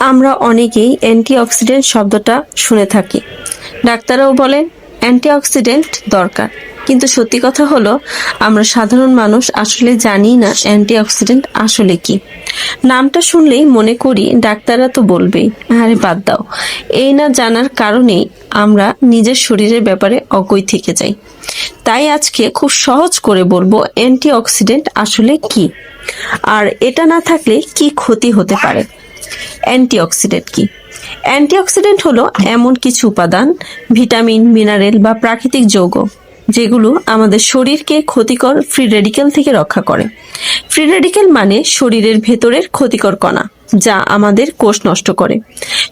আমরা অনেকেই অ্যান্টিঅক্সিডেন্ট শব্দটা শুনে থাকি। ডাক্তাররাও বলেন অ্যান্টিঅক্সিডেন্ট দরকার, কিন্তু সত্যি কথা হলো আমরা সাধারণ মানুষ আসলে জানি না অ্যান্টিঅক্সিডেন্ট আসলে কি। নামটা শুনলেই মনে করি ডাক্তাররা তো বলবেই, আরে বাদ দাও। এই না জানার কারণেই আমরা নিজের শরীরের ব্যাপারে অজ্ঞ থেকে যাই। তাই আজকে খুব সহজ করে বলবো অ্যান্টিঅক্সিডেন্ট আসলে কি, আর এটা না থাকলে কি ক্ষতি হতে পারে। অ্যান্টিঅক্সিডেন্ট কি? অ্যান্টিঅক্সিডেন্ট হলো এমন কিছু উপাদান, ভিটামিন, মিনারেল বা প্রাকৃতিক যৌগ যেগুলো আমাদের শরীরকে ক্ষতিকর ফ্রি রেডিক্যাল থেকে রক্ষা করে। ফ্রি রেডিক্যাল মানে শরীরের ভেতরের ক্ষতিকর কণা, যা আমাদের কোষ নষ্ট করে।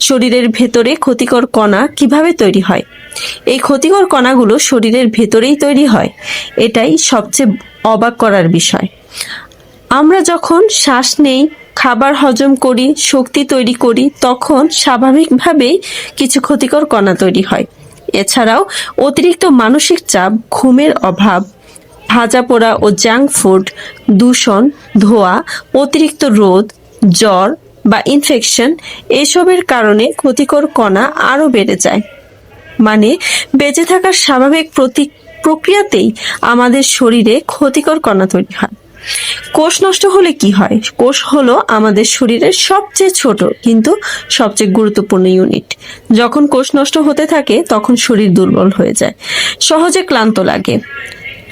শরীরের ভেতরে ক্ষতিকর কণা কিভাবে তৈরি হয়? এই ক্ষতিকর কণাগুলো শরীরের ভেতরেই তৈরি হয়, এটাই সবচেয়ে অবাক করার বিষয়। আমরা যখন শ্বাস নেই, খাবার হজম করি, শক্তি তৈরি করি, তখন স্বাভাবিকভাবেই কিছু ক্ষতিকর কণা তৈরি হয়। এছাড়াও অতিরিক্ত মানসিক চাপ, ঘুমের অভাব, ভাজা পোড়া ও জাঙ্ক ফুড, দূষণ, ধোঁয়া, অতিরিক্ত রোদ, জ্বর বা ইনফেকশন এসবের কারণে ক্ষতিকর কণা আরো বেড়ে যায়। মানে বেঁচে থাকার স্বাভাবিক প্রক্রিয়াতেই আমাদের শরীরে ক্ষতিকর কণা তৈরি হয়। কোষ নষ্ট হলে কি হয়? কোষ হলো আমাদের শরীরের সবচেয়ে ছোট কিন্তু সবচেয়ে গুরুত্বপূর্ণ ইউনিট। যখন কোষ নষ্ট হতে থাকে তখন শরীর দুর্বল হয়ে যায়, সহজে ক্লান্ত লাগে,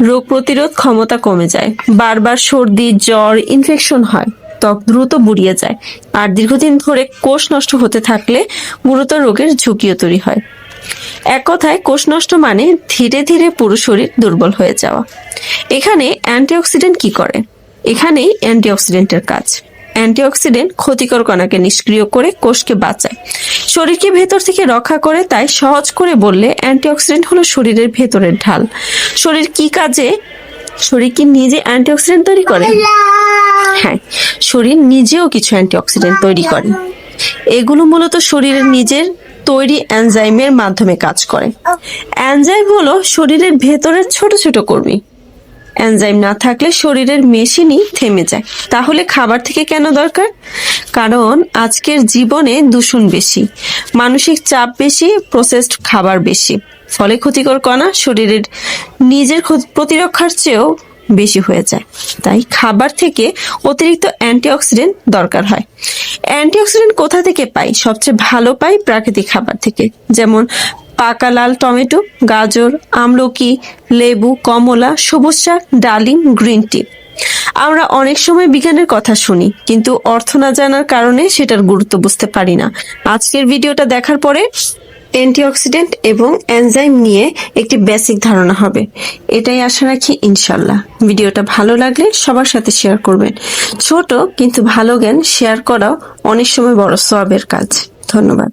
রোগ প্রতিরোধ ক্ষমতা কমে যায়, বারবার সর্দি, জ্বর, ইনফেকশন হয়, ত্বক দ্রুত বুড়িয়ে যায়, আর দীর্ঘদিন ধরে কোষ নষ্ট হতে থাকলে গুরুতর রোগের ঝুঁকিও তৈরি হয়। এক কথায় কোষ নষ্ট মানে ধীরে ধীরে পুরো শরীর দুর্বল হয়ে যাওয়া। এখানে অ্যান্টিঅক্সিডেন্ট কি করে? এখানেই অ্যান্টিঅক্সিডেন্টের কাজ। অ্যান্টিঅক্সিডেন্ট ক্ষতিকর কণাকে নিষ্ক্রিয় করে কোষকে বাঁচায়, শরীরকে ভেতর থেকে রক্ষা করে। তাই সহজ করে বললে অ্যান্টিঅক্সিডেন্ট হলো শরীরের ভেতরের ঢাল। শরীর কি কাজে? শরীর কি নিজে অ্যান্টিঅক্সিডেন্ট তৈরি করে? হ্যাঁ, শরীর নিজেও কিছু অ্যান্টিঅক্সিডেন্ট তৈরি করে। এগুলো মূলত শরীরের নিজের তৈরি এনজাইমের মাধ্যমে কাজ করে। এনজাইম হলো শরীরের ভেতরের ছোট ছোট কর্মী। এনজাইম না থাকলে শরীরের মেশিনই থেমে যায়। তাহলে খাবার থেকে কেন দরকার? কারণ আজকের জীবনে দূষণ বেশি, মানসিক চাপ বেশি, প্রসেসড খাবার বেশি। ফলে ক্ষতিকর কণা শরীরের নিজের প্রতিরক্ষার চেয়েও বেশি হয়ে যায়। তাই খাবার থেকে অতিরিক্ত অ্যান্টিঅক্সিডেন্ট দরকার হয়। অ্যান্টিঅক্সিডেন্ট কোথা থেকে পাই? সবচেয়ে ভালো পাই প্রাকৃতিক খাবার থেকে, যেমন পাকা লাল টমেটো, গাজর, আমলকি, লেবু, কমলা, সবুজ শাক, ডালিম, গ্রিন টি। আমরা অনেক সময় বিজ্ঞানের কথা শুনি, কিন্তু অর্থ না জানার কারণে সেটার গুরুত্ব বুঝতে পারি না। আজকের ভিডিওটা দেখার পরে অ্যান্টিঅক্সিডেন্ট এবং এনজাইম নিয়ে একটি বেসিক ধারণা হবে, এটাই আশা রাখি ইনশাল্লাহ। ভিডিওটা ভালো লাগলে সবার সাথে শেয়ার করবেন। ছোট কিন্তু ভালো জ্ঞান শেয়ার করাও অনেক সময় বড় সওয়াবের কাজ। ধন্যবাদ।